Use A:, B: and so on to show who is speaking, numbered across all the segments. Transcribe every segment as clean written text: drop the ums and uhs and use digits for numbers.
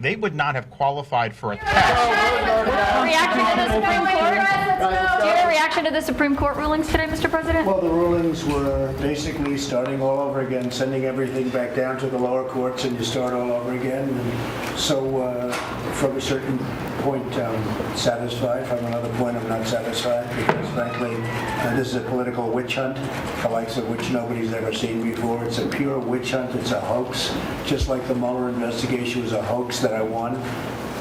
A: they would not have qualified for a test.
B: Reaction to the Supreme Court? Do you have a reaction to the Supreme Court rulings today, Mr. President?
C: Well, the rulings were basically starting all over again, sending everything back down to the lower courts, and you start all over again. And so from a certain point, I'm satisfied. From another point, I'm not satisfied because, frankly, this is a political witch hunt, the likes of which nobody's ever seen before. It's a pure witch hunt. It's a hoax, just like the Mueller investigation was a hoax that I won.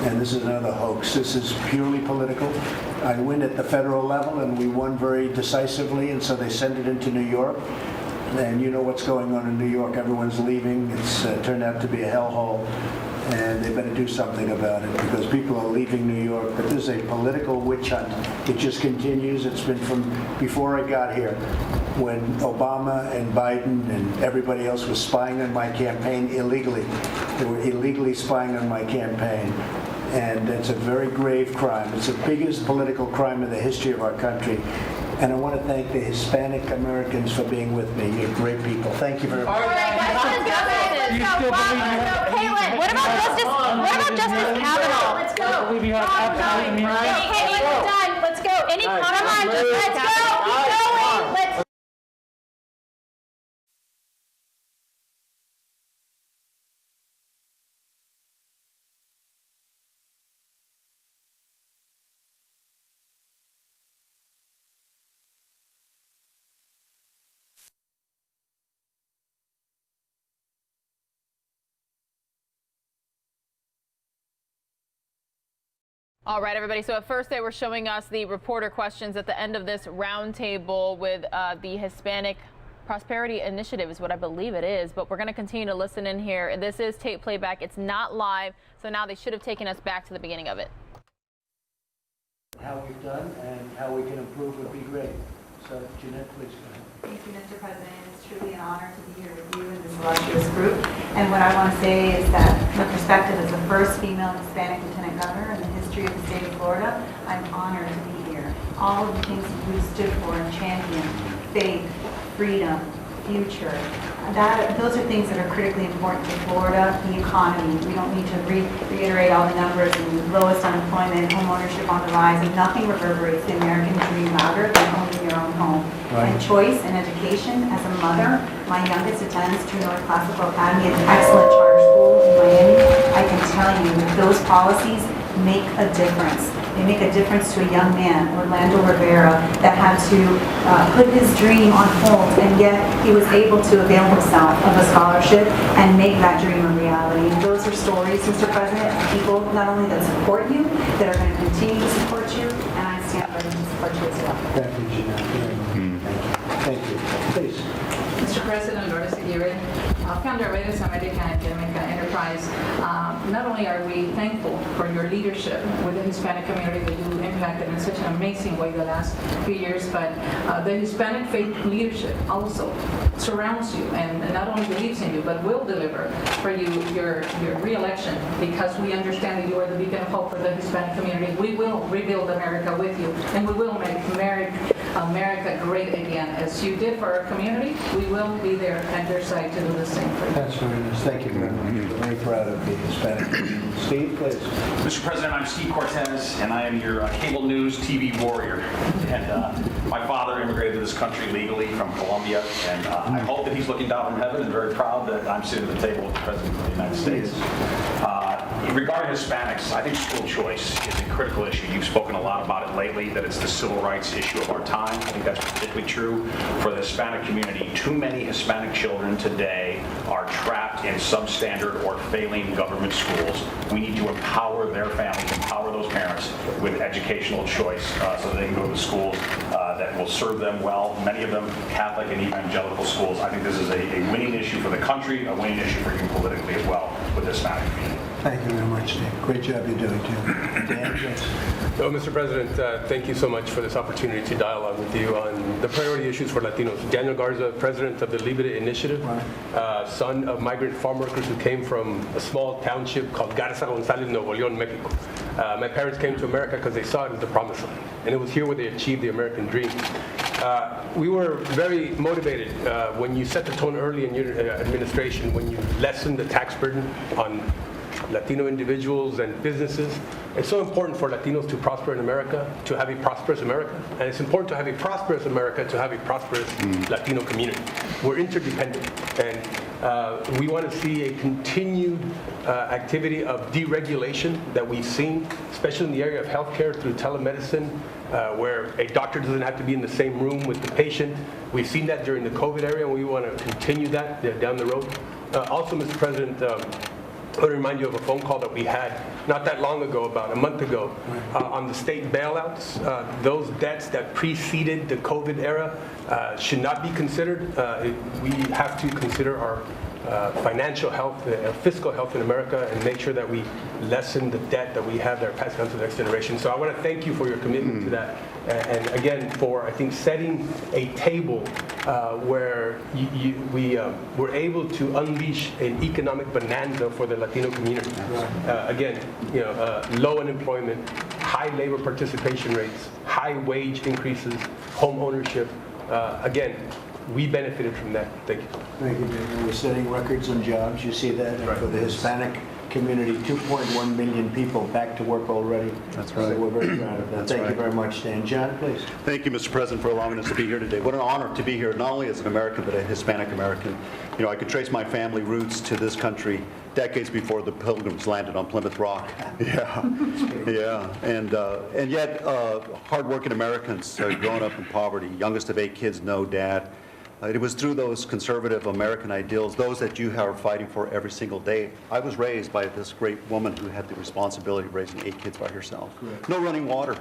C: And this is another hoax. This is purely political. I win at the federal level, and we won very decisively, and so they send it into New York. And you know what's going on in New York. Everyone's leaving. It's turned out to be a hellhole, and they better do something about it because people are leaving New York. But this is a political witch hunt. It just continues. It's been from before I got here, when Obama and Biden and everybody else was spying on my campaign illegally. They were illegally spying on my campaign. And it's a very grave crime. It's the biggest political crime in the history of our country. And I want to thank the Hispanic Americans for being with me. You're great people. Thank you very much.
B: Caitlin, what about Justice Kavanaugh? Let's go. Caitlin, we're done. Let's go. Any comment? Let's go. Keep going. Let's. All right, everybody. So at first they were showing us the reporter questions at the end of this roundtable with the Hispanic Prosperity Initiative is what I believe it is. But we're going to continue to listen in here. And this is tape playback. It's not live. So now they should have taken us back to the beginning of it.
C: How we've done and how we can improve would be great. So, Jeanette, please go ahead.
D: Thank you, Mr. President. It's truly an honor to be here with you and this illustrious group. And what I want to say is that from the perspective as the first female Hispanic lieutenant governor in the history of the state of Florida, I'm honored to be here. All of the things that you stood for and championed, faith, freedom, future, those are things that are critically important to Florida, the economy. We don't need to reiterate all the numbers, and lowest unemployment, home ownership on the rise, and nothing reverberates the American dream louder than owning your own home. Right. And choice and education. As a mother, my youngest attends True North Classical Academy, an excellent charter school in Miami. I can tell you that those policies make a difference. They make a difference to a young man, Orlando Rivera, that had to put his dream on hold, and yet he was able to avail himself of a scholarship and make that dream a reality. And those are stories, Mr. President, of people not only that support you, that are going to continue to support you, and I stand ready to support you as well.
C: Thank you, Jeanette. Thank you. Please.
E: Mr. President, Lourdes Aguirre, founder of Redes America and Jamaica Enterprise. Not only are we thankful for your leadership with the Hispanic community that you impacted in such an amazing way the last few years, but the Hispanic faith leadership also surrounds you and not only believes in you, but will deliver for you your re-election, because we understand that you are the beacon of hope for the Hispanic community. We will rebuild America with you, and we will make America great again. As you did for our community, we will be there at your side to do the same for you.
C: That's very nice. Thank you very much. We're very proud of the Hispanic community. Steve, please.
F: Mr. President, I'm Steve Cortez, and I am your cable news TV warrior. And my father immigrated to this country legally from Colombia, and I hope that he's looking down from heaven and very proud that I'm sitting at the table with the President of the United States. Regarding Hispanics, I think school choice is a critical issue. You've spoken a lot about it lately, that it's the civil rights issue of our time. I think that's particularly true for the Hispanic community. Too many Hispanic children today are trapped in substandard or failing government schools. We need to empower their families, empower those parents with educational choice so they can go to schools that will serve them well. Many of them Catholic and evangelical schools. I think this is a winning issue for the country, a winning issue for you politically as well with the Hispanic community.
C: Thank you very much, Steve. Great job you're doing, too. Dan, yes.
G: So, Mr. President, thank you so much for this opportunity to dialogue with you on the priority issues for Latinos. Daniel Garza, president of the Libre Initiative, son of migrant farm workers who came from a small township called Garza Gonzalez, Nuevo León, Mexico. My parents came to America because they saw it as the promised land, and it was here where they achieved the American dream. We were very motivated when you set the tone early in your administration, when you lessened the tax burden on Latino individuals and businesses. It's so important for Latinos to prosper in America, to have a prosperous America. And it's important to have a prosperous America to have a prosperous Latino community. We're interdependent. And we want to see a continued activity of deregulation that we've seen, especially in the area of healthcare through telemedicine, where a doctor doesn't have to be in the same room with the patient. We've seen that during the COVID era, and we want to continue that down the road. Also, Mr. President, I want to remind you of a phone call that we had not that long ago, about a month ago, on the state bailouts. Those debts that preceded the COVID era should not be considered. We have to consider our financial health, fiscal health in America, and make sure that we lessen the debt that we have that are passed on to the next generation. So I want to thank you for your commitment to that. And again, for, I think, setting a table where we were able to unleash an economic bonanza for the Latino community. Again, low unemployment, high labor participation rates, high wage increases, home ownership. Again, we benefited from that. Thank you.
C: Thank you, Daniel. We're setting records on jobs. You see that? And for the Hispanic community, 2.1 million people back to work already.
H: That's right.
C: So we're very proud of that.
H: That's
C: Thank
H: right.
C: you very much, Dan. John, please.
H: Thank you, Mr. President, for allowing us to be here today. What an honor to be here, not only as an American, but a Hispanic American. I could trace my family roots to this country decades before the Pilgrims landed on Plymouth Rock. Yeah. And yet, hardworking Americans growing up in poverty, youngest of 8 kids, no dad. It was through those conservative American ideals, those that you are fighting for every single day. I was raised by this great woman who had the responsibility of raising 8 kids by herself. Correct. No running water.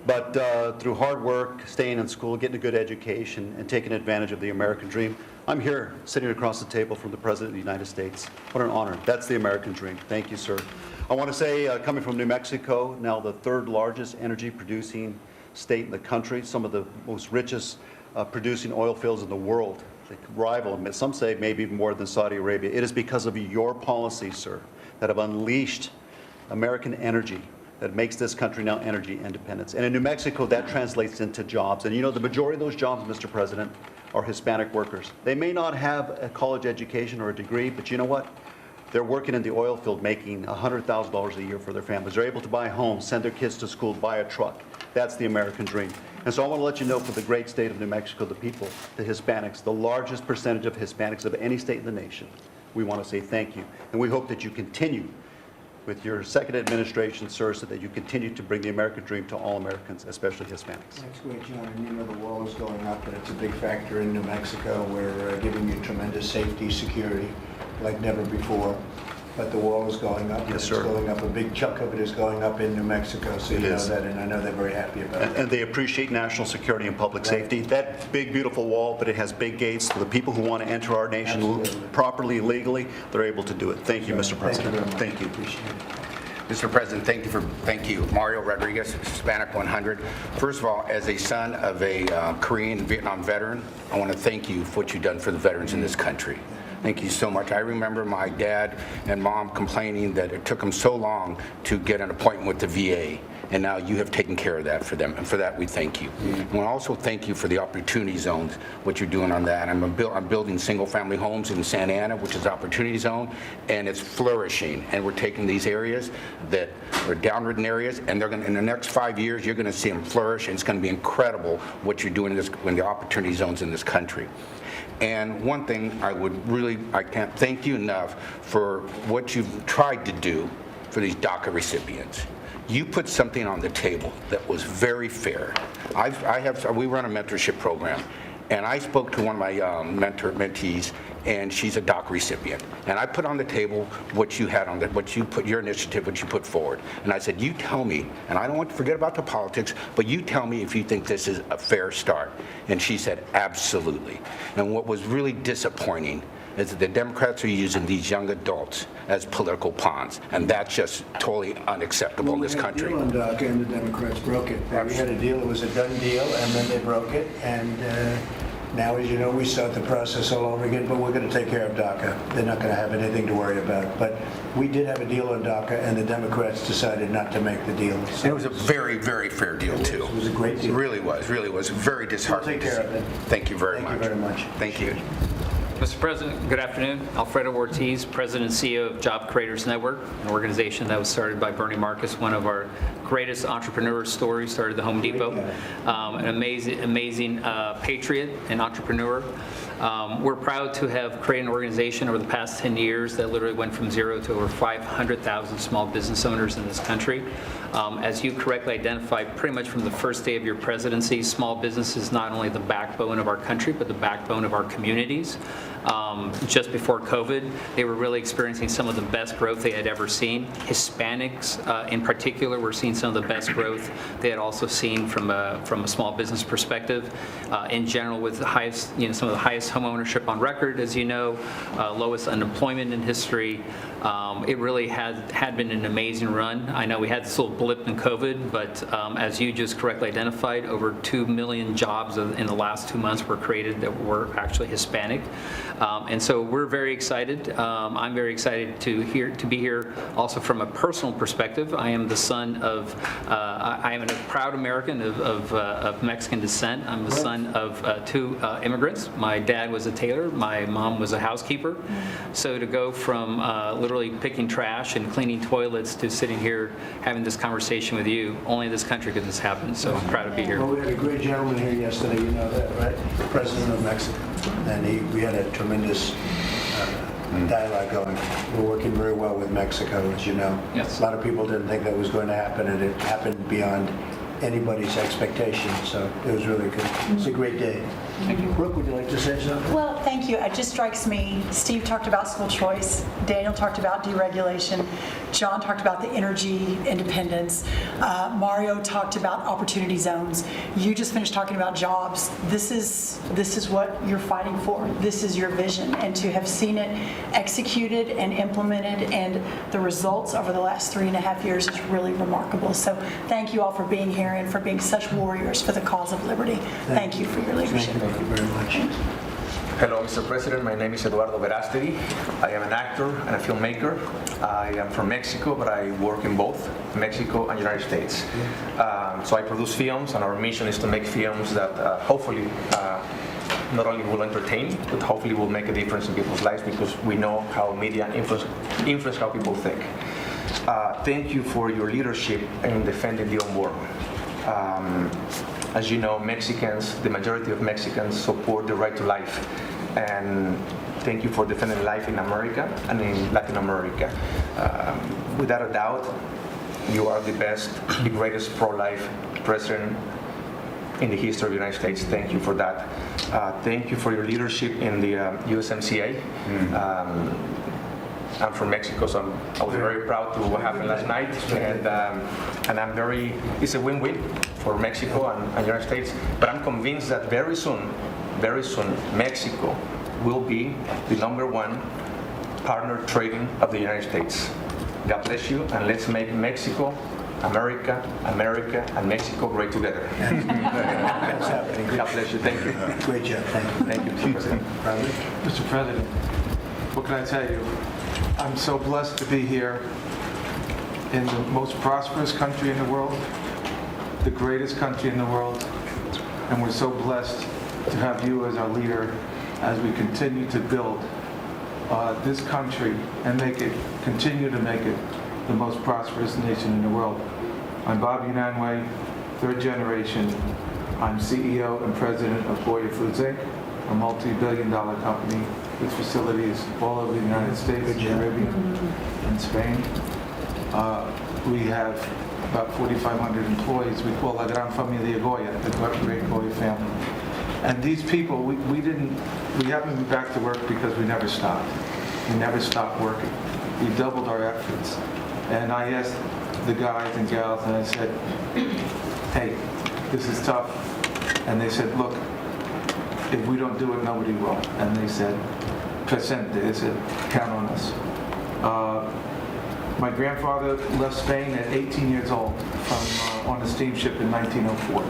H: But through hard work, staying in school, getting a good education, and taking advantage of the American dream, I'm here sitting across the table from the President of the United States. What an honor. That's the American dream. Thank you, sir. I want to say, coming from New Mexico, now the 3rd largest energy producing state in the country, some of the most richest producing oil fields in the world. They could rival, some say maybe even more than Saudi Arabia. It is because of your policies, sir, that have unleashed American energy that makes this country now energy independence. And in New Mexico, that translates into jobs. And the majority of those jobs, Mr. President, are Hispanic workers. They may not have a college education or a degree, but you know what? They're working in the oil field making $100,000 a year for their families. They're able to buy homes, send their kids to school, buy a truck. That's the American dream. And so I want to let you know, for the great state of New Mexico, the people, the Hispanics, the largest percentage of Hispanics of any state in the nation, we want to say thank you. And we hope that you continue with your second administration, sir, so that you continue to bring the American dream to all Americans, especially Hispanics.
C: That's great, John. And the wall is going up, and it's a big factor in New Mexico. We're giving you tremendous safety, security, like never before. But the wall is going up.
H: Yes, sir.
C: It's going up. A big chunk of it is going up in New Mexico, so you know that, and I know they're very happy about it.
H: And they appreciate national security and public safety. That big, beautiful wall, but it has big gates for the people who want to enter our nation
C: Absolutely.
H: properly, legally. They're able to do it. Thank you, Mr. President.
C: Thank you.
H: Thank you.
C: Appreciate it.
I: Mr. President, thank you. Mario Rodriguez, Hispanic 100. First of all, as a son of a Korean Vietnam veteran, I want to thank you for what you've done for the veterans in this country. Thank you so much. I remember my dad and mom complaining that it took them so long to get an appointment with the VA, and now you have taken care of that for them, and for that we thank you. I want to also thank you for the opportunity zones, what you're doing on that. I'm building single-family homes in Santa Ana, which is opportunity zone, and it's flourishing. And we're taking these areas that are downridden areas, and they're going in the next 5 years, you're going to see them flourish, and it's going to be incredible what you're doing in the opportunity zones in this country. And one thing I can't thank you enough for what you've tried to do for these DACA recipients. You put something on the table that was very fair. We run a mentorship program, and I spoke to one of my mentees, and she's a DACA recipient. And I put on the table what you had on your initiative, what you put forward. And I said, you tell me, and I don't want to forget about the politics, but you tell me if you think this is a fair start. And she said, absolutely. And what was really disappointing is that the Democrats are using these young adults as political pawns, and that's just totally unacceptable in this country.
C: We had a deal on DACA, and the Democrats broke it. We had a deal, it was a done deal, and then they broke it, and now, as you know, we start the process all over again, but we're going to take care of DACA. They're not going to have anything to worry about. But we did have a deal on DACA, and the Democrats decided not to make the deal. So
I: it was a very, very fair deal, too.
C: It was a great deal.
I: It really was very disheartening.
C: We'll take care of it.
I: Thank you very much.
C: Thank you very much.
I: Thank you.
J: Mr. President, good afternoon. Alfredo Ortiz, President and CEO of Job Creators Network, an organization that was started by Bernie Marcus, one of our greatest entrepreneur stories, started the Home Depot. An amazing patriot and entrepreneur. We're proud to have created an organization over the past 10 years that literally went from zero to over 500,000 small business owners in this country. As you correctly identified, pretty much from the first day of your presidency, small business is not only the backbone of our country, but the backbone of our communities. Just before COVID, they were really experiencing some of the best growth they had ever seen. Hispanics, in particular, were seeing some of the best growth they had also seen from a small business perspective. In general, with the highest, some of the highest home ownership on record, as you know, lowest unemployment in history. It really had been an amazing run. I know we had this little blip in COVID, but as you just correctly identified, over 2 million jobs in the last 2 months were created that were actually Hispanic. And so we're very excited. I'm very excited to be here also from a personal perspective. I am the son of, I am a proud American of Mexican descent. I'm the son of 2 immigrants. My dad was a tailor. My mom was a housekeeper. So to go from literally picking trash and cleaning toilets to sitting here having this conversation with you, only in this country could this happen. So I'm proud to be here.
C: Well, we had a great gentleman here yesterday, you know that, right? The President of Mexico. And we had a tremendous dialogue going. We're working very well with Mexico, as you know.
J: Yes.
C: A lot of people didn't think that was going to happen, and it happened beyond anybody's expectations, so it was really good. It's a great day.
J: Thank you.
C: Brooke, would you like to say something?
K: Well, thank you. It just strikes me, Steve talked about school choice, Daniel talked about deregulation, John talked about the energy independence, Mario talked about opportunity zones. You just finished talking about jobs. This is what you're fighting for. This is your vision, and to have seen it executed and implemented and the results over the last 3.5 years is really remarkable. So thank you all for being here and for being such warriors for the cause of liberty. Thank you for your leadership.
C: Thank you very much.
L: Hello, Mr. President. My name is Eduardo Verasteri. I am an actor and a filmmaker. I am from Mexico, but I work in both Mexico and United States. So I produce films, and our mission is to make films that hopefully not only will entertain, but hopefully will make a difference in people's lives, because we know how media influence how people think. Thank you for your leadership in defending the unborn. As you know, Mexicans, the majority of Mexicans support the right to life. And thank you for defending life in America and in Latin America. Without a doubt, you are the best, the greatest pro-life president in the history of the United States. Thank you for that. Thank you for your leadership in the USMCA. I'm from Mexico, so I was very proud to what happened last night, and I'm it's a win-win for Mexico and the United States, but I'm convinced that very soon, Mexico will be the #1 partner trading of the United States. God bless you, and let's make Mexico, America, and Mexico great together.
C: That's happening.
L: God bless you. Thank you.
C: Great job. Thank you.
L: Thank you, Mr. President.
M: Mr. President, what can I tell you? I'm so blessed to be here in the most prosperous country in the world, the greatest country in the world, and we're so blessed to have you as our leader as we continue to build this country and continue to make it the most prosperous nation in the world. I'm Bob Unanue, 3rd generation. I'm CEO and president of Boyer Foods Inc., a multi-billion-dollar company with facilities all over the United States, the Caribbean, and Spain. We have about 4,500 employees. We call La Gran Familia Goya, the great Goya family. And these people, we haven't been back to work because we never stopped. We never stopped working. We doubled our efforts. And I asked the guys and gals, and I said, hey, this is tough. And they said, look, if we don't do it, nobody will. And they said, presente, they said, count on us. My grandfather left Spain at 18 years old on a steamship in 1904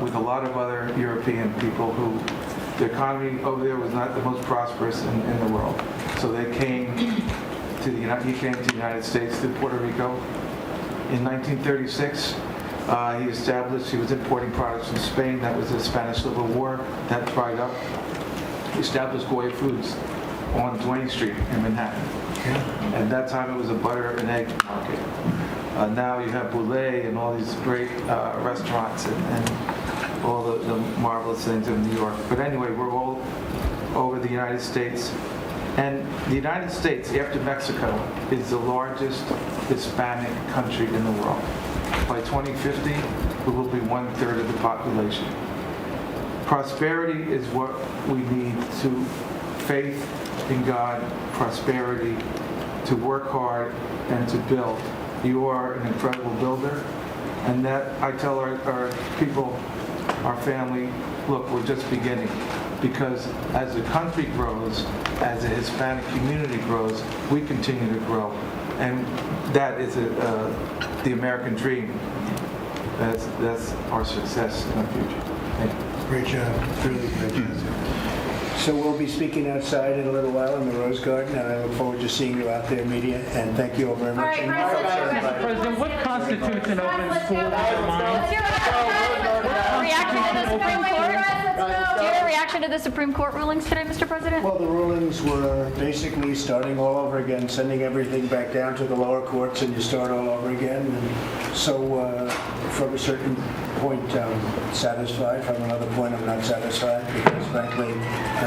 M: with a lot of other European people who the economy over there was not the most prosperous in the world. So he came to the United States through Puerto Rico. In 1936, he was importing products from Spain. That was the Spanish Civil War. That dried up. established Goya Foods on Duane Street in Manhattan. At that time, it was a butter and egg market. Now you have Boulé and all these great restaurants and all the marvelous things in New York. But anyway, we're all over the United States. And the United States, after Mexico, is the largest Hispanic country in the world. By 2050, we will be 1/3 of the population. Prosperity is what we need to faith in God, prosperity, to work hard and to build. You are an incredible builder, and that I tell our people, our family, look, we're just beginning. Because as the country grows, as the Hispanic community grows, we continue to grow. And that is the American dream. That's our success in the future. Thank you.
C: Great job, really great job. So we'll be speaking outside in a little while in the Rose Garden, and I look forward to seeing you out there, media, and thank you all very much.
N: President, what constitutes an open school?
B: Reaction to the Supreme Court? Do you have a reaction to the Supreme Court rulings today, Mr. President?
C: Well, the rulings were basically starting all over again, sending everything back down to the lower courts, and you start all over again. And so from a certain point, I'm satisfied. From another point, I'm not satisfied, because frankly,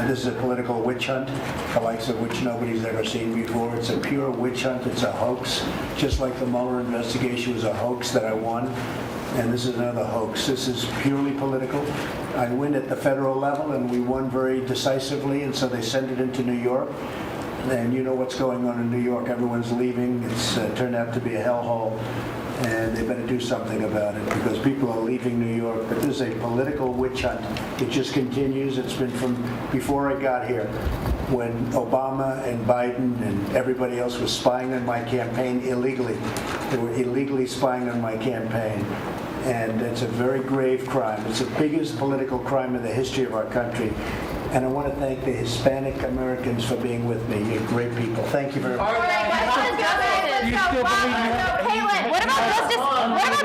C: this is a political witch hunt, the likes of which nobody's ever seen before. It's a pure witch hunt. It's a hoax, just like the Mueller investigation was a hoax that I won. And this is another hoax. This is purely political. I win at the federal level, and we won very decisively, and so they send it into New York. And you know what's going on in New York. Everyone's leaving. It's turned out to be a hellhole, and they better do something about it, because people are leaving New York. But this is a political witch hunt. It just continues. It's been from before I got here, when Obama and Biden and everybody else was spying on my campaign illegally. They were illegally spying on my campaign. And it's a very grave crime. It's the biggest political crime in the history of our country. And I want to thank the Hispanic Americans for being with me. You're great people. Thank you very much.
B: Caitlin, what about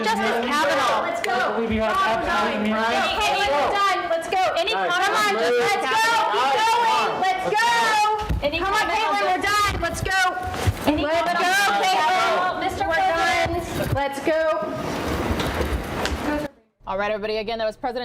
B: Justice Kavanaugh? Let's go.
N: We have absolutely
B: Caitlin, we're done. Let's go. Any comment? Let's go. Keep going. Let's go. Come on, Caitlin, we're done. Let's go. Let's go, Caitlin. Mr. President. Let's go. All right, everybody. Again, that was President